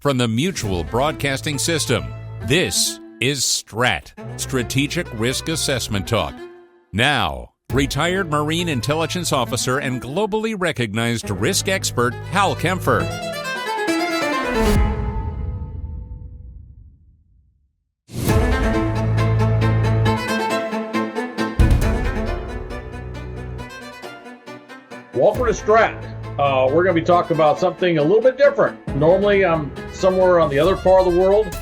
from the Mutual Broadcasting System. This is STRAT, Strategic Risk Assessment Talk. Now, retired Marine Intelligence Officer and globally recognized risk expert Hal Kempfer. Welcome to STRAT. We're going to be talking about something a little bit different. Normally, I'm somewhere on the other part of the world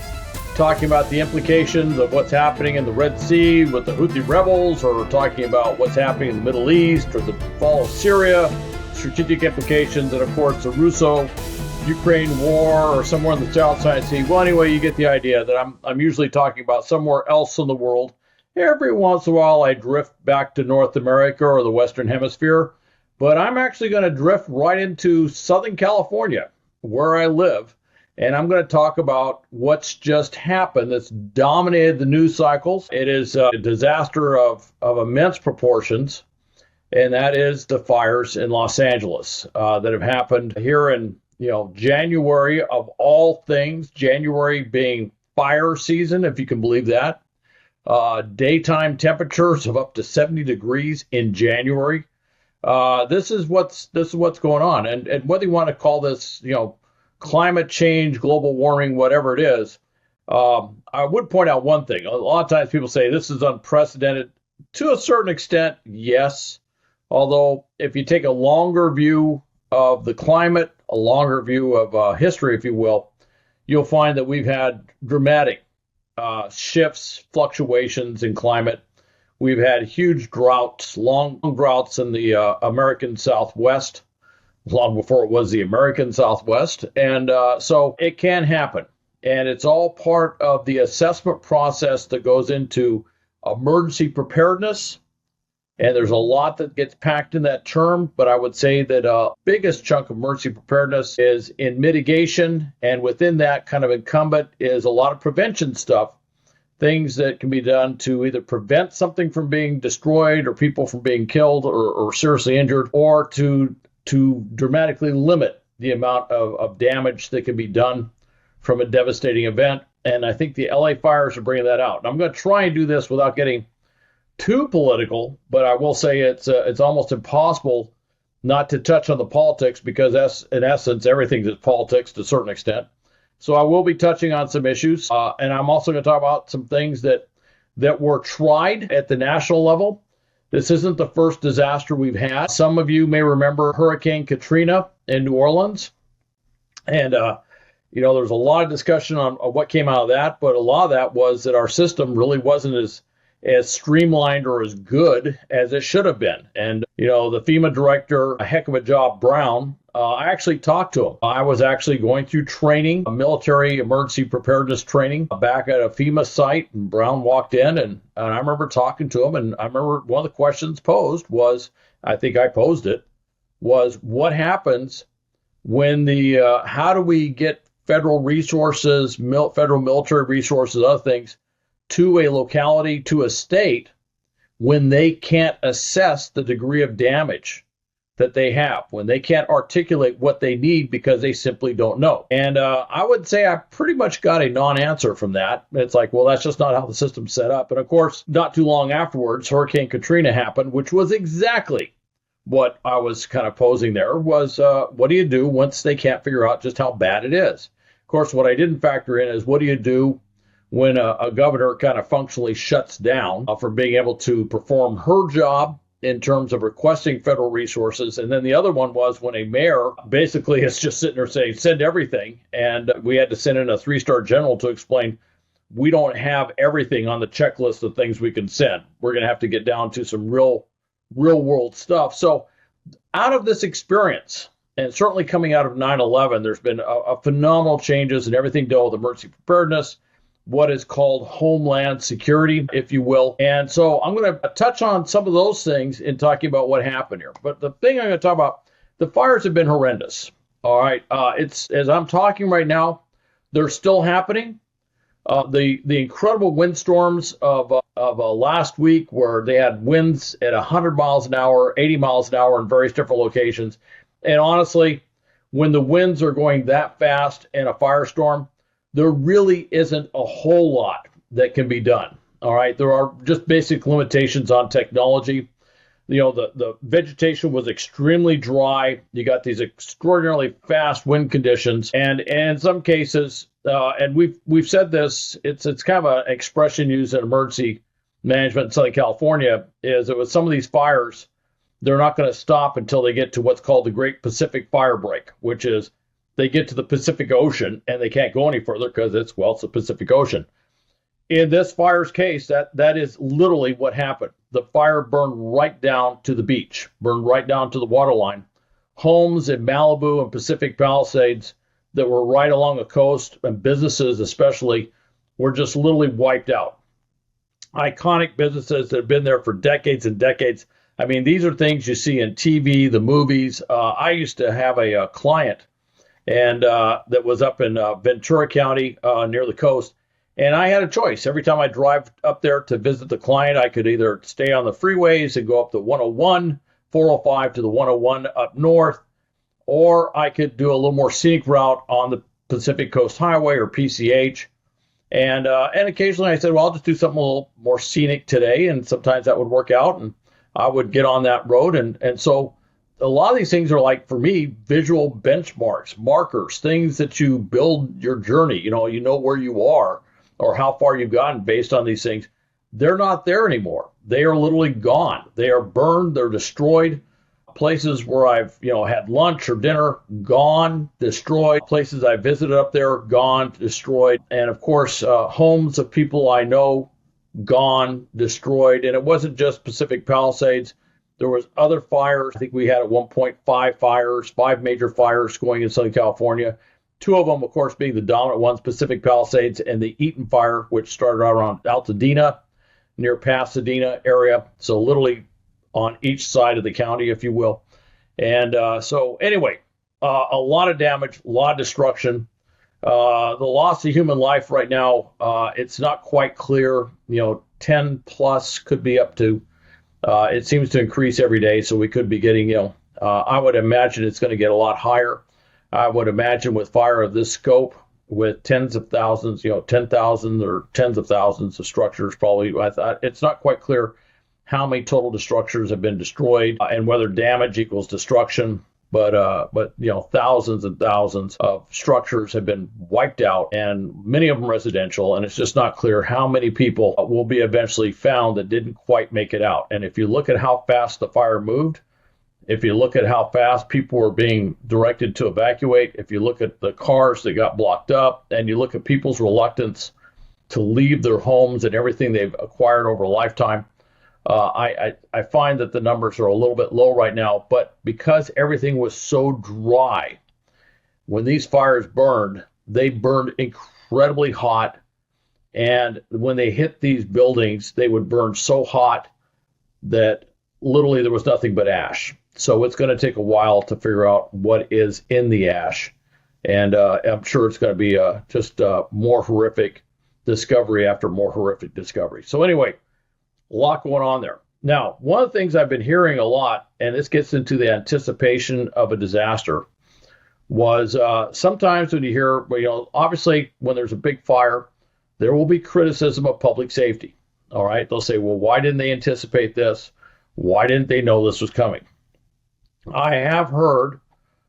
talking about the implications of what's happening in the Red Sea with the Houthi rebels, or talking about what's happening in the Middle East or the fall of Syria, strategic implications, and of course the Russo-Ukraine war, or somewhere in the South China Sea. Well, anyway, you get the idea that I'm usually talking about somewhere else in the world. Every once in a while, I drift back to North America or the Western Hemisphere. But I'm actually going to drift right into Southern California, where I live, and I'm going to talk about what's just happened that's dominated the news cycles. It is a disaster of immense proportions, and that is the fires in Los Angeles that have happened here in January of all things, January being fire season, if you can believe that. Daytime temperatures of up to 70 degrees in January. This is what's going on, and whether you want to call this, climate change, global warming, whatever it is, I would point out one thing. A lot of times people say this is unprecedented. To a certain extent, yes. Although, if you take a longer view of the climate, a longer view of history, if you will, you'll find that we've had dramatic shifts, fluctuations in climate. We've had huge droughts, long droughts in the American Southwest, long before it was the American Southwest. And so it can happen. And it's all part of the assessment process that goes into emergency preparedness. And there's a lot that gets packed in that term. But I would say that biggest chunk of emergency preparedness is in mitigation. And within that kind of incumbent is a lot of prevention stuff. Things that can be done to either prevent something from being destroyed or people from being killed or seriously injured, or to dramatically limit the amount of damage that can be done from a devastating event. And I think the LA fires are bringing that out. And I'm going to try and do this without getting too political, but I will say it's almost impossible not to touch on the politics, because in essence, everything is politics to a certain extent. So I will be touching on some issues, and I'm also going to talk about some things that were tried at the national level. This isn't the first disaster we've had. Some of you may remember Hurricane Katrina in New Orleans, and there was a lot of discussion on what came out of that, but a lot of that was that our system really wasn't as streamlined or as good as it should have been. And the FEMA director, a heck of a job, Brown. I actually talked to him. I was actually going through training, military emergency preparedness training back at a FEMA site, and Brown walked in, and I remember talking to him, and I remember one of the questions posed was, I think I posed it, was what happens when how do we get federal resources, federal military resources, other things, to a locality, to a state, when they can't assess the degree of damage that they have, when they can't articulate what they need because they simply don't know. And I would say I pretty much got a non-answer from that. It's like, well, that's just not how the system's set up. And of course, not too long afterwards, Hurricane Katrina happened, which was exactly what I was kind of posing there, was what do you do once they can't figure out just how bad it is? Of course, what I didn't factor in is what do you do when a governor kind of functionally shuts down from being able to perform her job in terms of requesting federal resources. And then the other one was when a mayor basically is just sitting there saying, send everything. And we had to send in a 3-star general to explain, we don't have everything on the checklist of things we can send. We're going to have to get down to some real world stuff. So out of this experience, and certainly coming out of 9/11, there's been a phenomenal changes in everything dealt with emergency preparedness, what is called homeland security, if you will. And so I'm going to touch on some of those things in talking about what happened here. But the thing I'm going to talk about, the fires have been horrendous. All right. It's, as I'm talking right now, they're still happening. The incredible windstorms of last week, where they had winds at 100 miles an hour, 80 miles an hour in various different locations. And honestly, when the winds are going that fast in a firestorm, there really isn't a whole lot that can be done. All right. There are just basic limitations on technology. The vegetation was extremely dry. You got these extraordinarily fast wind conditions, and in some cases, and we've said this, it's kind of an expression used in emergency management in Southern California, is that with some of these fires, they're not going to stop until they get to what's called the Great Pacific Fire Break, which is they get to the Pacific Ocean and they can't go any further because it's the Pacific Ocean. In this fire's case, that is literally what happened. The fire burned right down to the beach, burned right down to the waterline. Homes in Malibu and Pacific Palisades that were right along the coast, and businesses especially, were just literally wiped out. Iconic businesses that have been there for decades and decades. I mean, these are things you see in TV, the movies. I used to have a client and that was up in Ventura County near the coast. And I had a choice. Every time I drive up there to visit the client, I could either stay on the freeways and go up the 101, 405 to the 101 up north, or I could do a little more scenic route on the Pacific Coast Highway or PCH. And occasionally I said, well, I'll just do something a little more scenic today. And sometimes that would work out, and I would get on that road. And so a lot of these things are, like, for me, visual benchmarks, markers, things that you build your journey. You know where you are or how far you've gotten based on these things. They're not there anymore. They are literally gone. They are burned. They're destroyed. Places where I've, had lunch or dinner, gone, destroyed. Places I visited up there, gone, destroyed. And of course, homes of people I know, gone, destroyed. And it wasn't just Pacific Palisades. There was other fires. I think we had at one point five major fires going in Southern California. Two of them, of course, being the dominant ones, Pacific Palisades and the Eaton Fire, which started out around Altadena, near Pasadena area. So literally on each side of the county, if you will. And so anyway, a lot of damage, a lot of destruction. The loss of human life right now, it's not quite clear. 10 plus could be up to. It seems to increase every day. So we could be getting, I would imagine it's going to get a lot higher. I would imagine with fire of this scope, with tens of thousands, 10,000 or tens of thousands of structures, probably. I thought it's not quite clear how many total structures have been destroyed and whether damage equals destruction. But thousands and thousands of structures have been wiped out, and many of them residential. And it's just not clear how many people will be eventually found that didn't quite make it out. And if you look at how fast the fire moved, if you look at how fast people were being directed to evacuate, if you look at the cars that got blocked up, and you look at people's reluctance to leave their homes and everything they've acquired over a lifetime, I find that the numbers are a little bit low right now. But because everything was so dry, when these fires burned, they burned incredibly hot. And when they hit these buildings, they would burn so hot that literally there was nothing but ash. So it's going to take a while to figure out what is in the ash. And I'm sure it's going to be just more horrific discovery after more horrific discovery. So anyway, a lot going on there. Now, one of the things I've been hearing a lot, and this gets into the anticipation of a disaster, was sometimes when you hear, obviously when there's a big fire, there will be criticism of public safety. All right. They'll say, well, why didn't they anticipate this? Why didn't they know this was coming? I have heard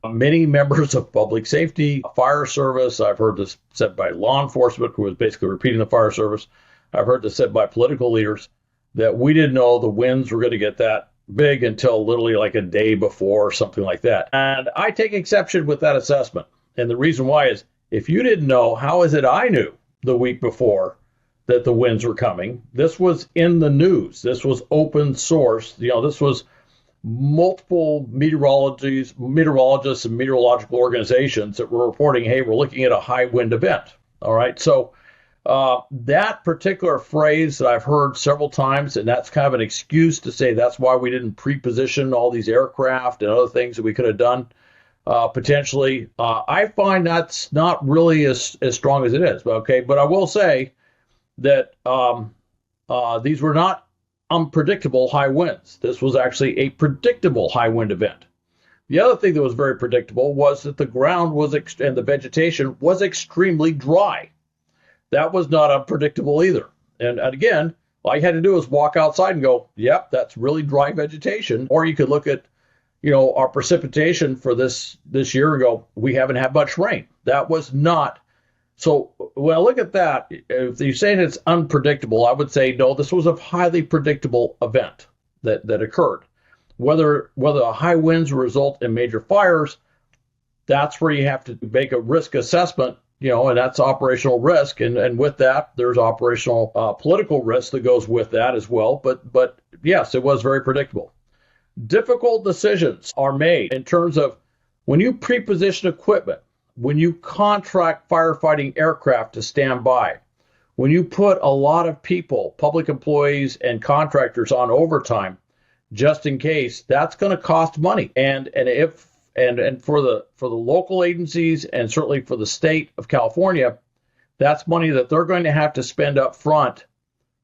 many members of public safety, fire service. I've heard this said by law enforcement, who was basically repeating the fire service. I've heard this said by political leaders that we didn't know the winds were going to get that big until literally like a day before or something like that. And I take exception with that assessment. And the reason why is, if you didn't know, how is it I knew the week before that the winds were coming? This was in the news. This was open source. This was multiple meteorologists and meteorological organizations that were reporting, hey, we're looking at a high wind event. All right. So that particular phrase that I've heard several times, and that's kind of an excuse to say that's why we didn't pre-position all these aircraft and other things that we could have done potentially. I find that's not really as strong as it is. Okay. But I will say that these were not unpredictable high winds. This was actually a predictable high wind event. The other thing that was very predictable was that the ground was and the vegetation was extremely dry. That was not unpredictable either. And again, all you had to do was walk outside and go, yep, that's really dry vegetation. Or you could look at, our precipitation for this year and go, we haven't had much rain. That was not. So when I look at that, if you're saying it's unpredictable, I would say, no, this was a highly predictable event that occurred. Whether a high winds result in major fires, that's where you have to make a risk assessment, and that's operational risk. And with that, there's operational political risk that goes with that as well. But yes, it was very predictable. Difficult decisions are made in terms of when you pre-position equipment, when you contract firefighting aircraft to stand by, when you put a lot of people, public employees and contractors on overtime, just in case, that's going to cost money. And for the local agencies and certainly for the state of California, that's money that they're going to have to spend up front,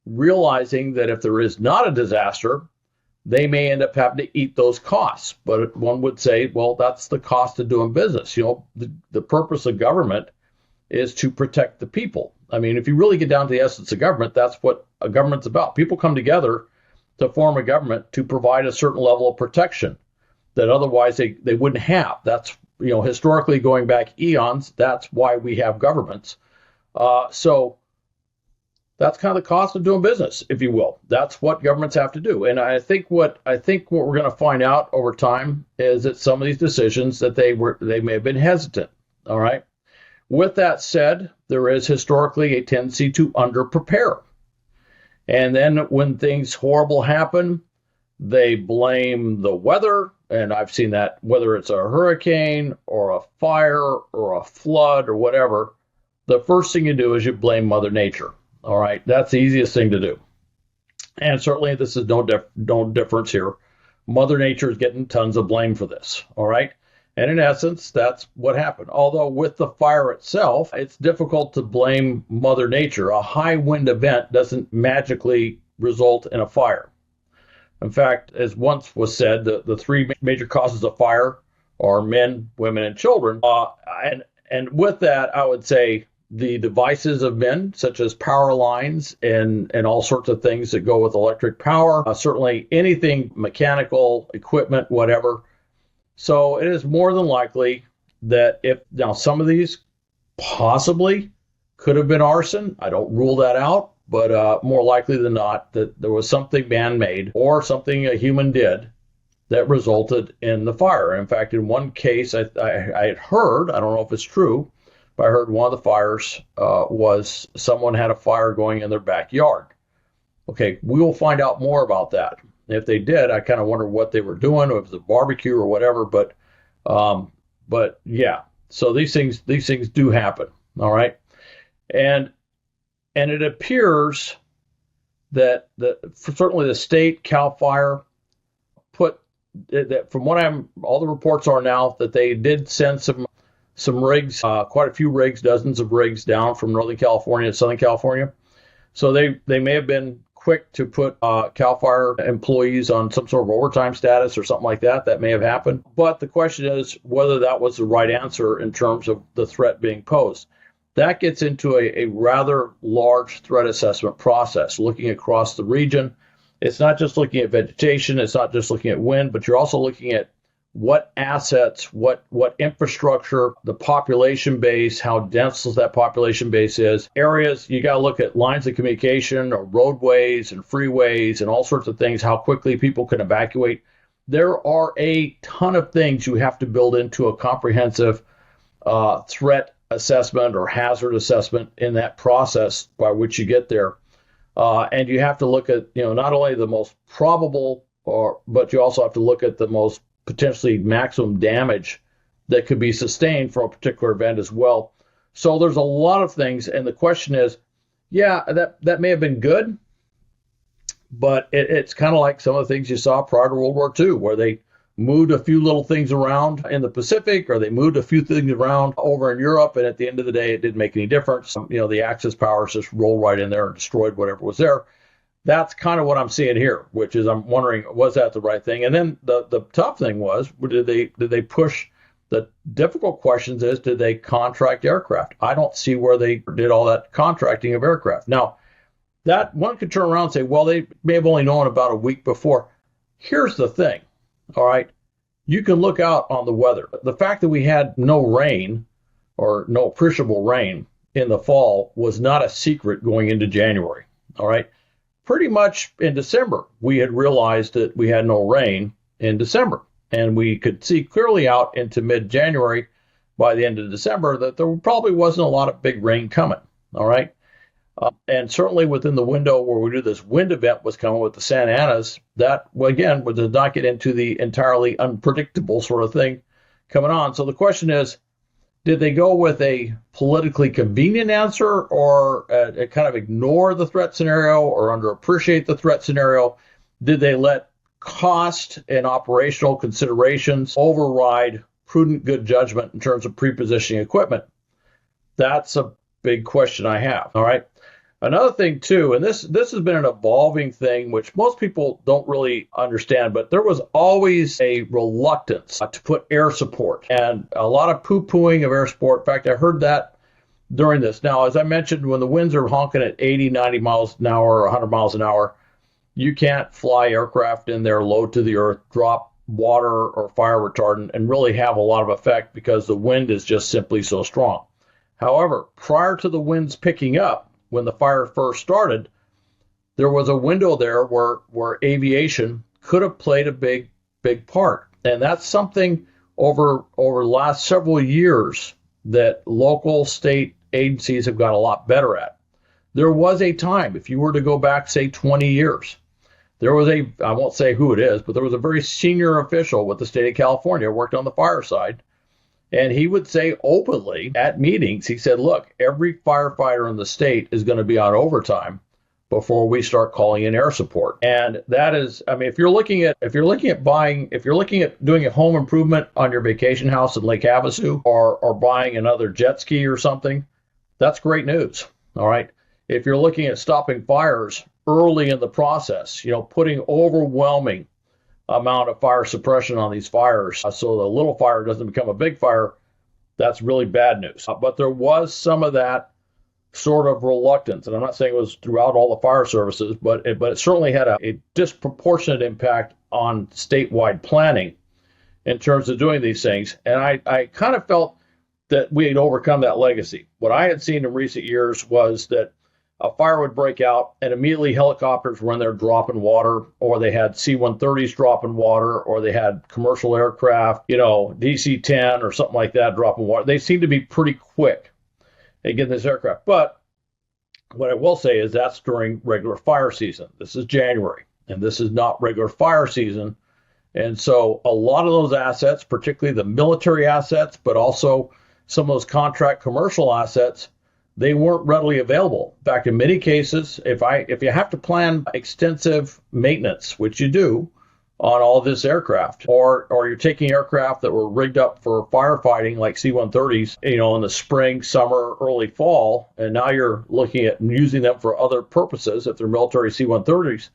realizing that if there is not a disaster, they may end up having to eat those costs. But one would say, well, that's the cost of doing business. The purpose of government is to protect the people. I mean, if you really get down to the essence of government, that's what a government's about. People come together to form a government to provide a certain level of protection that otherwise they wouldn't have. That's, historically going back eons, that's why we have governments. So that's kind of the cost of doing business, if you will. That's what governments have to do. And I think what we're going to find out over time is that some of these decisions that they may have been hesitant. All right. With that said, there is historically a tendency to under-prepare. And then when things horrible happen, they blame the weather. And I've seen that whether it's a hurricane or a fire or a flood or whatever, the first thing you do is you blame Mother Nature. All right, that's the easiest thing to do. And certainly this is no difference here. Mother Nature is getting tons of blame for this. All right. And in essence, that's what happened. Although with the fire itself, it's difficult to blame Mother Nature. A high wind event doesn't magically result in a fire. In fact, as once was said, the three major causes of fire are men, women, and children. And with that, I would say the devices of men, such as power lines and all sorts of things that go with electric power, certainly anything mechanical, equipment, whatever. So it is more than likely that now some of these possibly could have been arson. I don't rule that out, but more likely than not that there was something man-made or something a human did that resulted in the fire. In fact, in one case, I had heard, I don't know if it's true, but I heard one of the fires was someone had a fire going in their backyard. Okay, we will find out more about that. If they did, I kind of wonder what they were doing, if it was a barbecue or whatever. But yeah, so these things do happen. All right, and it appears that certainly the state Cal Fire put that from what all the reports are now that they did send some rigs, quite a few rigs, dozens of rigs down from Northern California to Southern California. So they may have been quick to put Cal Fire employees on some sort of overtime status or something like that. That may have happened. But the question is whether that was the right answer in terms of the threat being posed. That gets into a rather large threat assessment process, looking across the region. It's not just looking at vegetation. It's not just looking at wind, but you're also looking at what assets, what infrastructure, the population base, how dense that population base is. Areas, you got to look at lines of communication or roadways and freeways and all sorts of things, how quickly people can evacuate. There are a ton of things you have to build into a comprehensive threat assessment or hazard assessment in that process by which you get there. And you have to look at, not only the most probable, but you also have to look at the most potentially maximum damage that could be sustained from a particular event as well. So there's a lot of things, and the question is, yeah, that may have been good, but it's kind of like some of the things you saw prior to World War II, where they moved a few little things around in the Pacific, or they moved a few things around over in Europe, and at the end of the day, it didn't make any difference. The Axis powers just rolled right in there and destroyed whatever was there. that's kind of what I'm seeing here, which is I'm wondering, was that the right thing? And then the tough thing was, did they push? The difficult questions is, did they contract aircraft? I don't see where they did all that contracting of aircraft. Now, that one could turn around and say, well, they may have only known about a week before. Here's the thing, all right? You can look out on the weather. The fact that we had no rain or no appreciable rain in the fall was not a secret going into January, all right? Pretty much in December, we had realized that we had no rain in December. And we could see clearly out into mid-January, by the end of December, that there probably wasn't a lot of big rain coming, all right? And certainly within the window where we knew this wind event was coming with the Santa Anas, that, well, again, did not get into the entirely unpredictable sort of thing coming on. So the question is, did they go with a politically convenient answer, or kind of ignore the threat scenario or underappreciate the threat scenario? Did they let cost and operational considerations override prudent good judgment in terms of pre-positioning equipment? That's a big question I have. All right. Another thing too, and this has been an evolving thing, which most people don't really understand, but there was always a reluctance to put air support and a lot of poo-pooing of air support. In fact, I heard that during this. Now, as I mentioned, when the winds are honking at 80, 90 miles an hour or 100 miles an hour, you can't fly aircraft in there low to the earth, drop water or fire retardant, and really have a lot of effect because the wind is just simply so strong. However, prior to the winds picking up, when the fire first started, there was a window there where aviation could have played a big part. And that's something over the last several years that local state agencies have got a lot better at. There was a time, if you were to go back, say, 20 years, there was I won't say who it is, but there was a very senior official with the state of California, worked on the fire side, and he would say openly at meetings, he said, look, every firefighter in the state is going to be on overtime before we start calling in air support. And that is, I mean, if you're looking at doing a home improvement on your vacation house in Lake Havasu, or buying another jet ski or something, that's great news. All right. If you're looking at stopping fires early in the process, putting overwhelming amount of fire suppression on these fires so the little fire doesn't become a big fire, that's really bad news. But there was some of that sort of reluctance, and I'm not saying it was throughout all the fire services, but it certainly had a disproportionate impact on statewide planning in terms of doing these things. And I kind of felt that we had overcome that legacy. What I had seen in recent years was that a fire would break out and immediately helicopters were in there dropping water, or they had C-130s dropping water, or they had commercial aircraft, DC-10 or something like that dropping water. They seem to be pretty quick at getting this aircraft. But what I will say is that's during regular fire season. This is January, and this is not regular fire season. And so a lot of those assets, particularly the military assets, but also some of those contract commercial assets, they weren't readily available. In fact, in many cases, if you have to plan extensive maintenance, which you do on all this aircraft, or you're taking aircraft that were rigged up for firefighting like C-130s, in the spring, summer, early fall, and now you're looking at using them for other purposes, if they're military C-130s,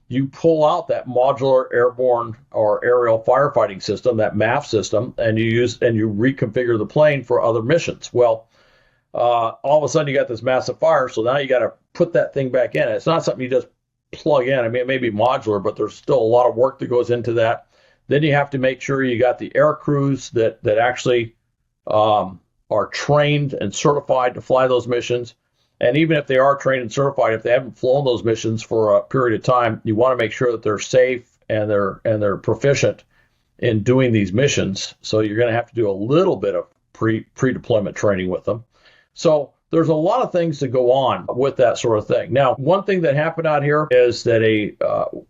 you pull out that modular airborne or aerial firefighting system, that MAF system, and you reconfigure the plane for other missions. Well, all of a sudden you got this massive fire, so now you got to put that thing back in. It's not something you just plug in. I mean, it may be modular, but there's still a lot of work that goes into that. Then you have to make sure you got the air crews that actually are trained and certified to fly those missions. And even if they are trained and certified, if they haven't flown those missions for a period of time, you want to make sure that they're safe and they're proficient in doing these missions. So you're going to have to do a little bit of pre-deployment training with them. So there's a lot of things that go on with that sort of thing. Now, one thing that happened out here is that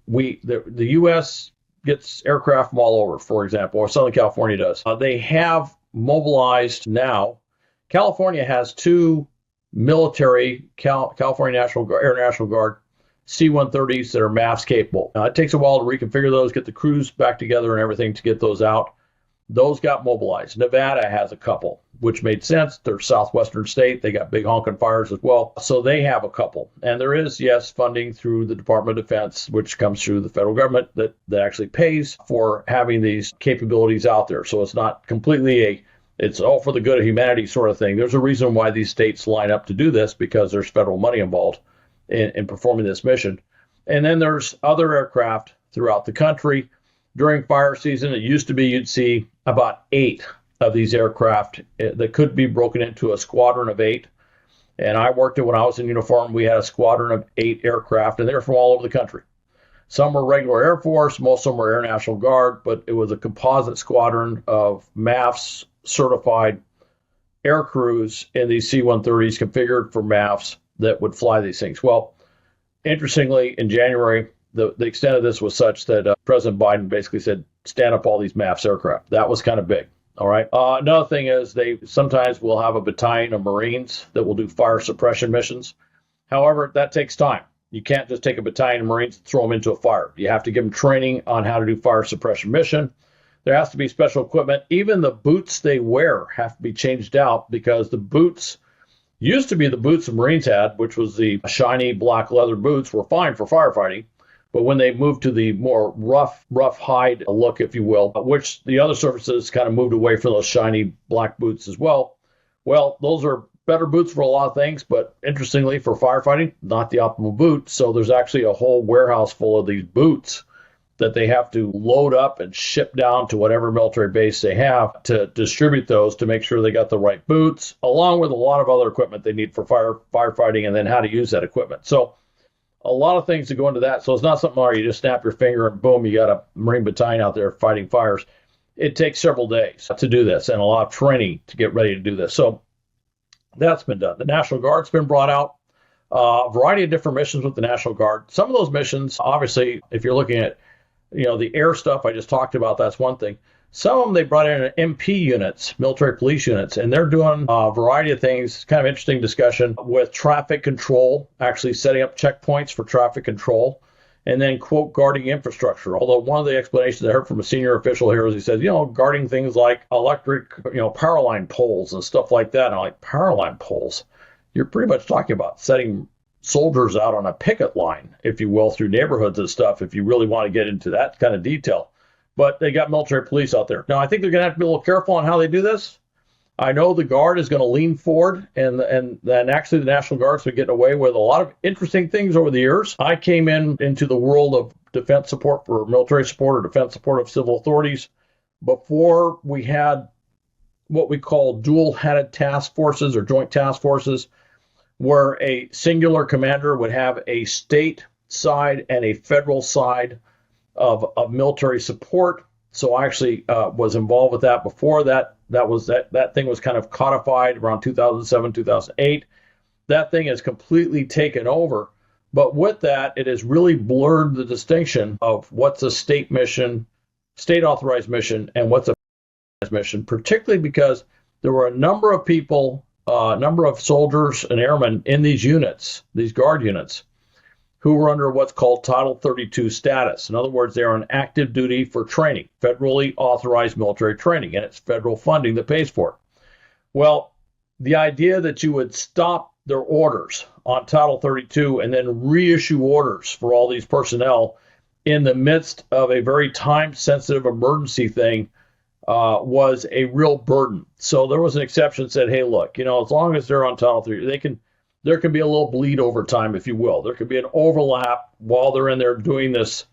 the U.S. gets aircraft from all over, for example, or Southern California does. They have mobilized now. California has two military California Air National Guard C-130s that are MAFs capable. It takes a while to reconfigure those, get the crews back together and everything to get those out. those got mobilized. Nevada has a couple, which made sense. They're a southwestern state. They got big honking fires as well. So they have a couple. And there is, yes, funding through the Department of Defense, which comes through the federal government that actually pays for having these capabilities out there. So it's not completely it's all for the good of humanity sort of thing. There's a reason why these states line up to do this, because there's federal money involved in performing this mission. And then there's other aircraft throughout the country. During fire season, it used to be you'd see about 8 of these aircraft that could be broken into a squadron of 8. And I worked it when I was in uniform. We had a squadron of 8 aircraft, and they're from all over the country. Some were regular Air Force, most of them were Air National Guard, but it was a composite squadron of MAFs certified air crews in these C-130s configured for MAFs that would fly these things. Well, interestingly, in January, the extent of this was such that President Biden basically said, stand up all these MAFs aircraft. That was kind of big. All right. Another thing is they sometimes will have a battalion of Marines that will do fire suppression missions. However, that takes time. You can't just take a battalion of Marines and throw them into a fire. You have to give them training on how to do fire suppression mission. There has to be special equipment. Even the boots they wear have to be changed out, because the boots used to be the boots the Marines had, which was the shiny black leather boots, were fine for firefighting. But when they moved to the more rough hide look, if you will, which the other services kind of moved away from those shiny black boots as well. Well, those are better boots for a lot of things, but interestingly for firefighting, not the optimal boot. So there's actually a whole warehouse full of these boots that they have to load up and ship down to whatever military base they have to distribute those to make sure they got the right boots, along with a lot of other equipment they need for firefighting, and then how to use that equipment. So a lot of things to go into that. So it's not something where you just snap your finger and boom, you got a Marine battalion out there fighting fires. It takes several days to do this and a lot of training to get ready to do this. So that's been done. The National Guard's been brought out. A variety of different missions with the National Guard. Some of those missions, obviously, if you're looking at, the air stuff I just talked about, that's one thing. Some of them, they brought in MP units, military police units, and they're doing a variety of things. Kind of interesting discussion with traffic control, actually setting up checkpoints for traffic control, and then, quote, guarding infrastructure. Although one of the explanations I heard from a senior official here is he said, guarding things like electric, power line poles and stuff like that. And I'm like, power line poles? You're pretty much talking about setting soldiers out on a picket line, if you will, through neighborhoods and stuff, if you really want to get into that kind of detail. But they got military police out there. Now, I think they're going to have to be a little careful on how they do this. I know the Guard is going to lean forward, and actually the National Guard's been getting away with a lot of interesting things over the years. I came into the world of defense support for military support or defense support of civil authorities before we had what we call dual-headed task forces or joint task forces, where a singular commander would have a state side and a federal side of military support. So I actually was involved with that before that. That thing was kind of codified around 2007, 2008. That thing has completely taken over. But with that, it has really blurred the distinction of what's a state mission, state authorized mission, and what's a mission, particularly because there were a number of people, a number of soldiers and airmen in these units, these Guard units, who were under what's called Title 32 status. In other words, they're on active duty for training, federally authorized military training, and it's federal funding that pays for it. Well, the idea that you would stop their orders on Title 32 and then reissue orders for all these personnel in the midst of a very time-sensitive emergency thing was a real burden. So there was an exception that said, hey, look, as long as they're on Title 32, there can be a little bleed over time, if you will. There could be an overlap while they're in there doing this,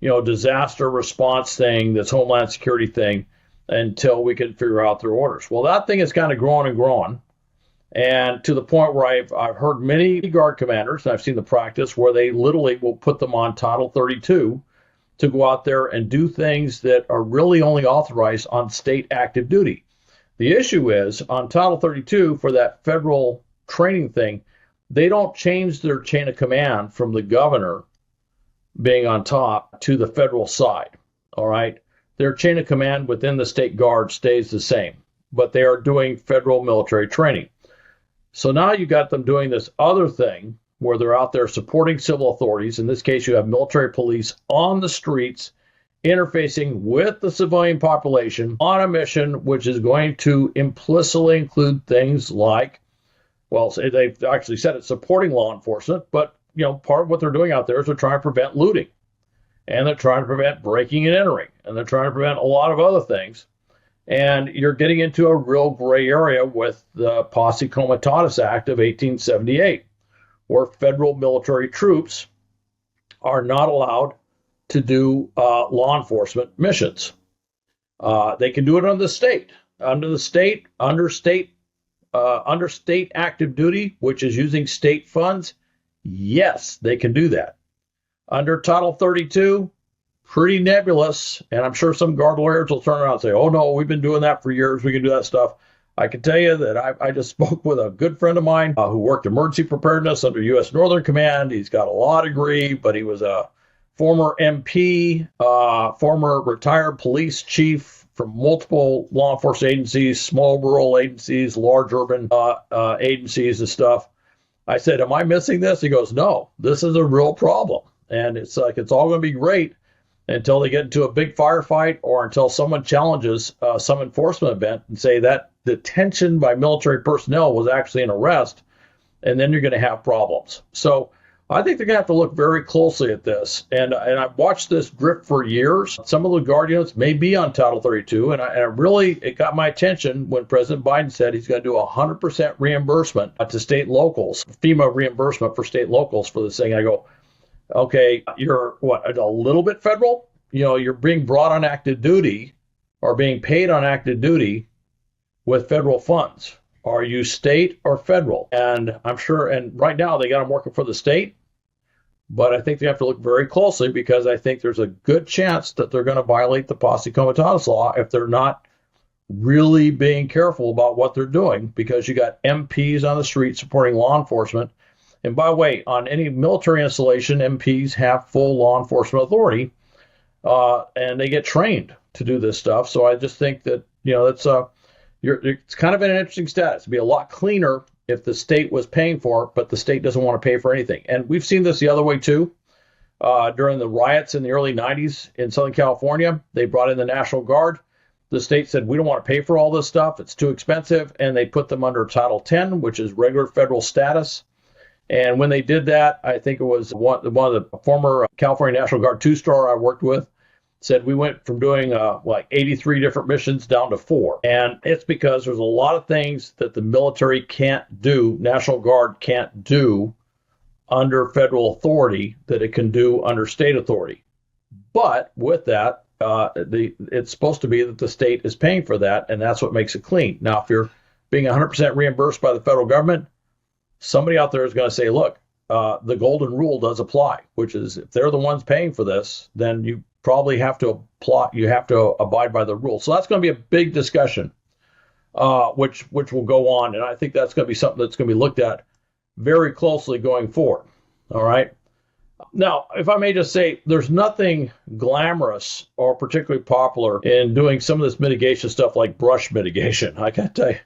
disaster response thing, this Homeland Security thing, until we can figure out their orders. Well, that thing is kind of growing and growing, and to the point where I've heard many Guard commanders, and I've seen the practice where they literally will put them on Title 32 to go out there and do things that are really only authorized on state active duty. The issue is, on Title 32, for that federal training thing, they don't change their chain of command from the governor being on top to the federal side. All right. Their chain of command within the state Guard stays the same, but they are doing federal military training. So now you got them doing this other thing where they're out there supporting civil authorities. In this case, you have military police on the streets interfacing with the civilian population on a mission which is going to implicitly include things like, well, they've actually said it's supporting law enforcement, but part of what they're doing out there is they're trying to prevent looting, and they're trying to prevent breaking and entering, and they're trying to prevent a lot of other things. And you're getting into a real gray area with the Posse Comitatus Act of 1878, where federal military troops are not allowed to do law enforcement missions. They can do it under state active duty, which is using state funds. Yes, they can do that. Under Title 32, pretty nebulous, and I'm sure some guard lawyers will turn around and say, oh no, we've been doing that for years, we can do that stuff. I can tell you that I just spoke with a good friend of mine who worked emergency preparedness under U.S. Northern Command. He's got a law degree, but he was a former MP, former retired police chief from multiple law enforcement agencies, small rural agencies, large urban agencies and stuff. I said, am I missing this? He goes, no, this is a real problem. And it's like, it's all going to be great until they get into a big firefight or until someone challenges some enforcement event and say that detention by military personnel was actually an arrest, and then you're going to have problems. So I think they're going to have to look very closely at this. And I've watched this drift for years. Some of the guard units may be on Title 32, and it got my attention when President Biden said he's going to do 100% reimbursement to state locals, FEMA reimbursement for state locals for this thing. I go, okay, you're a little bit federal? You're being brought on active duty or being paid on active duty with federal funds. Are you state or federal? And I'm sure, and right now they got them working for the state, but I think they have to look very closely because I think there's a good chance that they're going to violate the Posse Comitatus law if they're not really being careful about what they're doing, because you got MPs on the street supporting law enforcement. And by the way, on any military installation, MPs have full law enforcement authority, and they get trained to do this stuff. So I just think that, it's kind of an interesting status. It'd be a lot cleaner if the state was paying for it, but the state doesn't want to pay for anything. And we've seen this the other way too. During the riots in the early 90s in Southern California, they brought in the National Guard. The state said, we don't want to pay for all this stuff. It's too expensive. And they put them under Title 10, which is regular federal status. And when they did that, I think it was one of the former California National Guard two-star I worked with said we went from doing like 83 different missions down to 4. And it's because there's a lot of things that the military can't do, National Guard can't do under federal authority that it can do under state authority. But with that, it's supposed to be that the state is paying for that, and that's what makes it clean. Now, if you're being 100% reimbursed by the federal government, somebody out there is going to say, look, the golden rule does apply, which is if they're the ones paying for this, then you probably have to abide by the rules. So that's going to be a big discussion, which will go on. And I think that's going to be something that's going to be looked at very closely going forward. All right. Now, if I may just say, there's nothing glamorous or particularly popular in doing some of this mitigation stuff like brush mitigation. I got to tell you,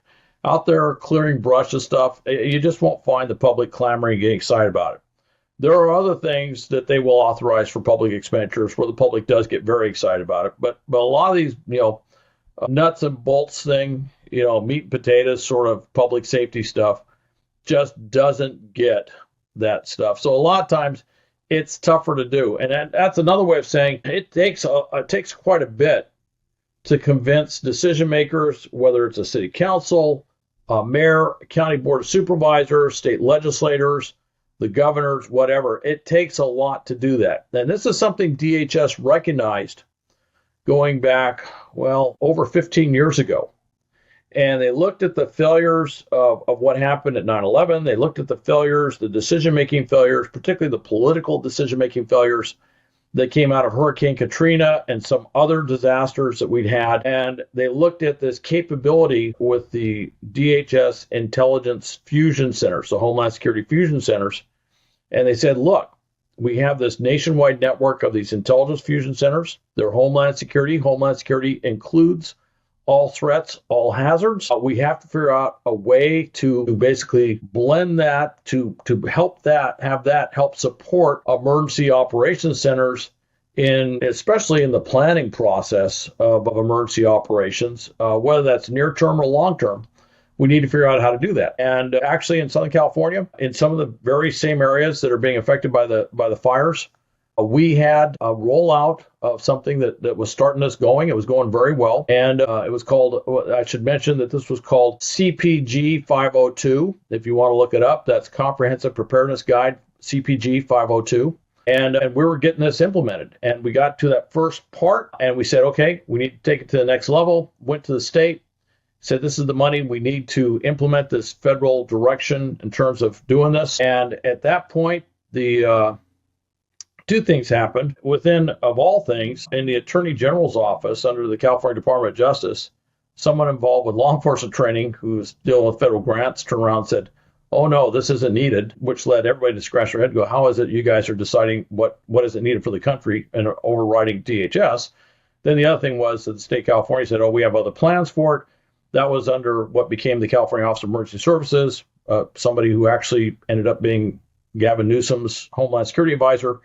out there clearing brush and stuff, you just won't find the public clamoring and getting excited about it. There are other things that they will authorize for public expenditures where the public does get very excited about it. But a lot of these, nuts and bolts thing, meat and potatoes sort of public safety stuff just doesn't get that stuff. So a lot of times it's tougher to do. And that's another way of saying it takes quite a bit to convince decision makers, whether it's a city council, a mayor, a county board of supervisors, state legislators, the governors, whatever. It takes a lot to do that. And this is something DHS recognized going back, over 15 years ago. And they looked at the failures of what happened at 9/11. They looked at the failures, the decision-making failures, particularly the political decision-making failures that came out of Hurricane Katrina and some other disasters that we'd had. And they looked at this capability with the DHS intelligence fusion centers, the Homeland Security fusion centers. And they said, look, we have this nationwide network of these intelligence fusion centers. They're Homeland Security. Homeland Security includes all threats, all hazards. We have to figure out a way to basically blend that, to help that, have that help support emergency operations centers especially in the planning process of emergency operations, whether that's near term or long term. We need to figure out how to do that. And actually, in Southern California, in some of the very same areas that are being affected by the fires, we had a rollout of something that was starting us going. It was going very well. And it was called, I should mention that this was called CPG 502. If you want to look it up, that's Comprehensive Preparedness Guide, CPG 502. And we were getting this implemented. And we got to that first part and we said, okay, we need to take it to the next level. Went to the state, said, this is the money we need to implement this federal direction in terms of doing this. And at that point, the two things happened. Within, of all things, in the Attorney General's office under the California Department of Justice, someone involved with law enforcement training who's dealing with federal grants turned around and said, oh no, this isn't needed, which led everybody to scratch their head and go, how is it you guys are deciding what is it needed for the country and overriding DHS? Then the other thing was that the state of California said, oh, we have other plans for it. That was under what became the California Office of Emergency Services, somebody who actually ended up being Gavin Newsom's Homeland Security advisor.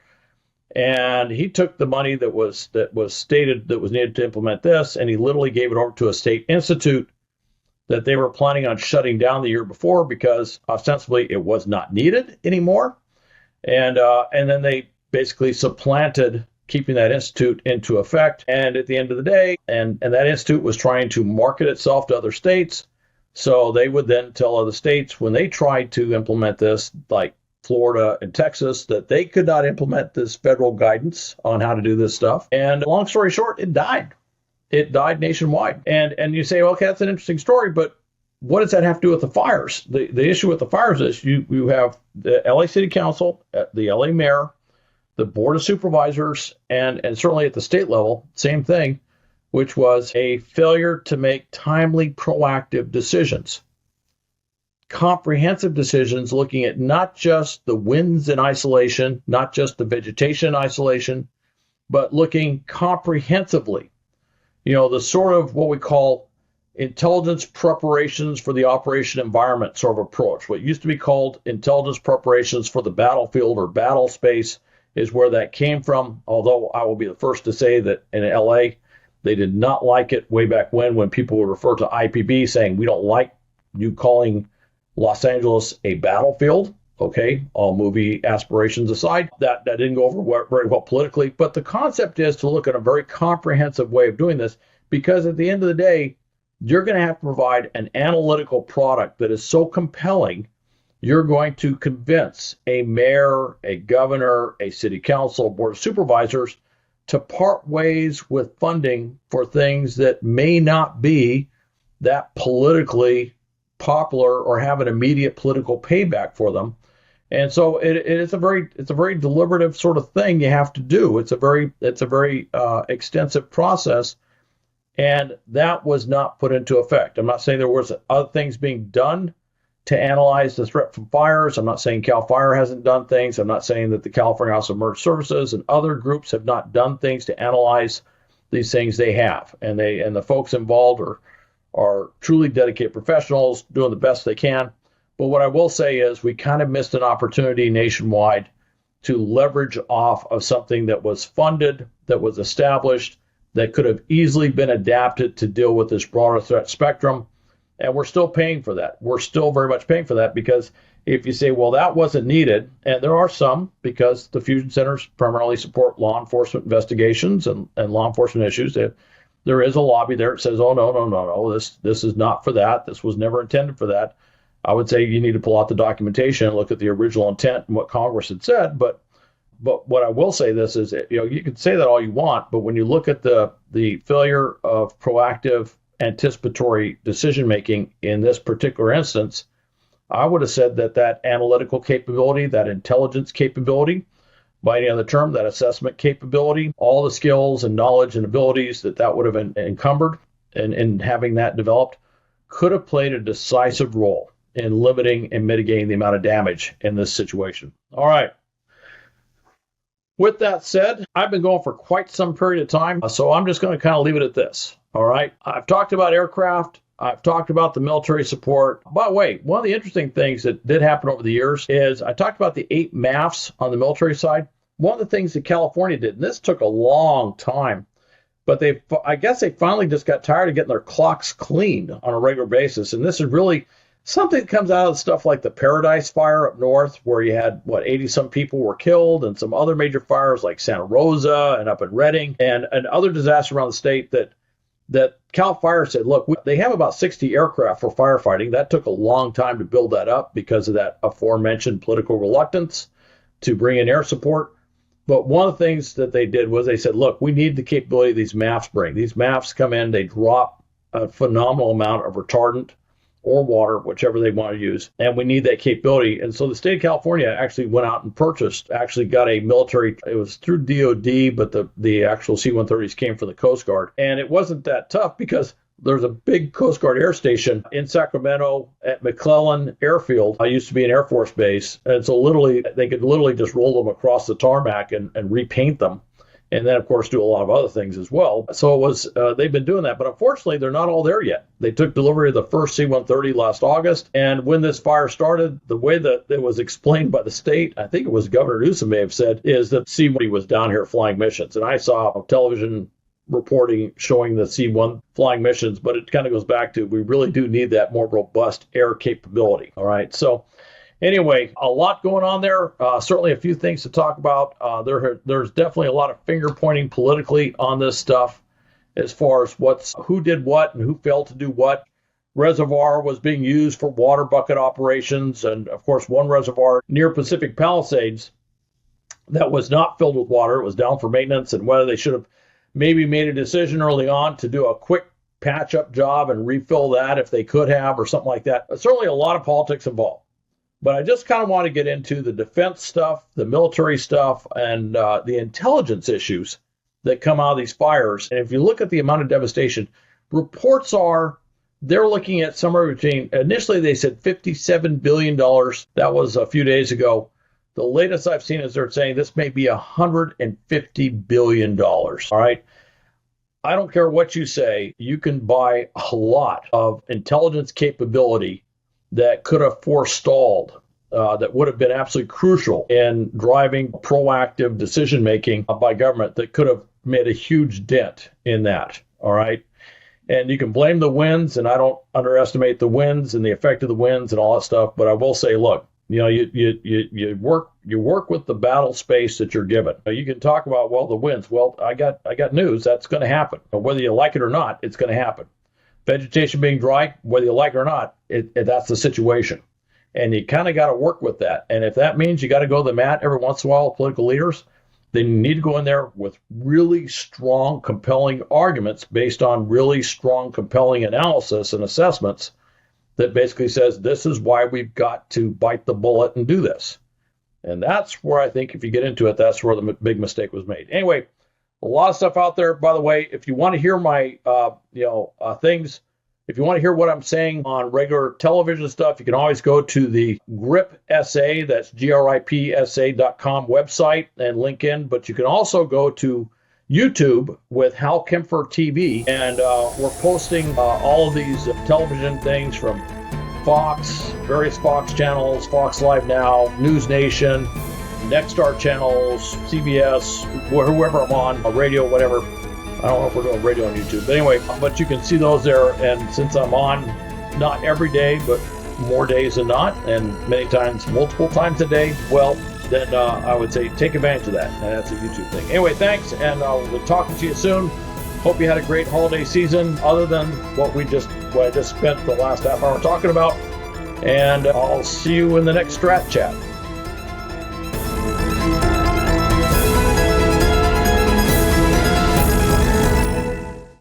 And he took the money that was stated that was needed to implement this, and he literally gave it over to a state institute that they were planning on shutting down the year before because ostensibly it was not needed anymore. And then they basically supplanted keeping that institute into effect. And at the end of the day, and that institute was trying to market itself to other states. So they would then tell other states when they tried to implement this, like Florida and Texas, that they could not implement this federal guidance on how to do this stuff. And long story short, it died. It died nationwide. And you say, okay, that's an interesting story, but what does that have to do with the fires? The issue with the fires is you have the LA City Council, the LA Mayor, the Board of Supervisors, and certainly at the state level, same thing, which was a failure to make timely, proactive decisions. Comprehensive decisions looking at not just the winds in isolation, not just the vegetation in isolation, but looking comprehensively. You know, the sort of what we call intelligence preparations for the operation environment sort of approach. What used to be called intelligence preparations for the battlefield or battle space is where that came from, although I will be the first to say that in LA, they did not like it way back when people would refer to IPB saying, we don't like you calling Los Angeles a battlefield. Okay, all movie aspirations aside, that didn't go over very well politically. But the concept is to look at a very comprehensive way of doing this, because at the end of the day, you're going to have to provide an analytical product that is so compelling, you're going to convince a mayor, a governor, a city council, board of supervisors to part ways with funding for things that may not be that politically popular or have an immediate political payback for them. And so it's a very deliberative sort of thing you have to do. It's a very extensive process, and that was not put into effect. I'm not saying there was other things being done to analyze the threat from fires. I'm not saying Cal Fire hasn't done things. I'm not saying that the California Office of Emergency Services and other groups have not done things to analyze these things. They have, and the folks involved are truly dedicated professionals doing the best they can. But what I will say is we kind of missed an opportunity nationwide to leverage off of something that was funded, that was established, that could have easily been adapted to deal with this broader threat spectrum. And we're still paying for that. We're still very much paying for that, because if you say, well, that wasn't needed, and there are some, because the fusion centers primarily support law enforcement investigations and law enforcement issues. There is a lobby there that says, oh, no, this is not for that. This was never intended for that. I would say you need to pull out the documentation and look at the original intent and what Congress had said. But what I will say this is, you can say that all you want, but when you look at the failure of proactive anticipatory decision making in this particular instance, I would have said that analytical capability, that intelligence capability, by any other term, that assessment capability, all the skills and knowledge and abilities that would have encumbered in having that developed, could have played a decisive role in limiting and mitigating the amount of damage in this situation. All right. With that said, I've been going for quite some period of time, so I'm just going to kind of leave it at this. All right. I've talked about aircraft. I've talked about the military support. By the way, one of the interesting things that did happen over the years is I talked about the 8 MAFs on the military side. one of the things that California did, and this took a long time, but I guess they finally just got tired of getting their clocks cleaned on a regular basis. And this is really something that comes out of stuff like the Paradise Fire up north, where you had, 80-some people were killed, and some other major fires like Santa Rosa and up in Redding, and other disasters around the state that Cal Fire said, look, they have about 60 aircraft for firefighting. That took a long time to build that up because of that aforementioned political reluctance to bring in air support. But one of the things that they did was they said, look, we need the capability these MAFs bring. These MAFs come in, they drop a phenomenal amount of retardant or water, whichever they want to use, and we need that capability. And so the state of California actually went out and got a military, it was through DOD, but the actual C-130s came from the Coast Guard. And it wasn't that tough because there's a big Coast Guard air station in Sacramento at McClellan Airfield. I used to be an Air Force base. And so they could literally just roll them across the tarmac and repaint them. And then, of course, do a lot of other things as well. So they've been doing that. But unfortunately, they're not all there yet. They took delivery of the first C-130 last August. And when this fire started, the way that it was explained by the state, I think it was Governor Newsom may have said, is that C-130 was down here flying missions. And I saw television reporting showing the C-1 flying missions, but it kind of goes back to we really do need that more robust air capability. All right. So anyway, a lot going on there. Certainly a few things to talk about. There's definitely a lot of finger pointing politically on this stuff as far as who did what and who failed to do what. Reservoir was being used for water bucket operations. And of course, one reservoir near Pacific Palisades that was not filled with water. It was down for maintenance, and whether they should have maybe made a decision early on to do a quick patch-up job and refill that if they could have, or something like that. Certainly a lot of politics involved. But I just kind of want to get into the defense stuff, the military stuff, and the intelligence issues that come out of these fires. And if you look at the amount of devastation, reports they're looking at somewhere between, initially they said $57 billion. That was a few days ago. The latest I've seen is they're saying this may be $150 billion. All right. I don't care what you say. You can buy a lot of intelligence capability that could have forestalled, that would have been absolutely crucial in driving proactive decision making by government that could have made a huge dent in that. All right. And you can blame the winds, and I don't underestimate the winds and the effect of the winds and all that stuff. But I will say, look, you work with the battle space that you're given. You can talk about, the winds. Well, I got news. That's going to happen. Whether you like it or not, it's going to happen. Vegetation being dry, whether you like it or not, that's the situation. And you kind of got to work with that. And if that means you got to go to the mat every once in a while with political leaders, then you need to go in there with really strong, compelling arguments based on really strong, compelling analysis and assessments that basically says this is why we've got to bite the bullet and do this. And that's where I think if you get into it, that's where the big mistake was made. Anyway, a lot of stuff out there, by the way. If you want to hear my things, if you want to hear what I'm saying on regular television stuff, you can always go to the GRIP SA, that's GRIPSA.com website, and link in. But you can also go to YouTube with Hal Kempfer TV, and we're posting all of these television things from Fox, various Fox channels, Fox Live Now, News Nation, Nexstar channels, CBS, whoever I'm on, radio, whatever. I don't know if we're doing radio on YouTube, but anyway, but you can see those there. And since I'm on not every day, but more days than not, and many times, multiple times a day, then I would say take advantage of that. And that's a YouTube thing. Anyway, thanks, and we'll be talking to you soon. Hope you had a great holiday season, other than what I just spent the last half hour talking about. And I'll see you in the next STRAT chat.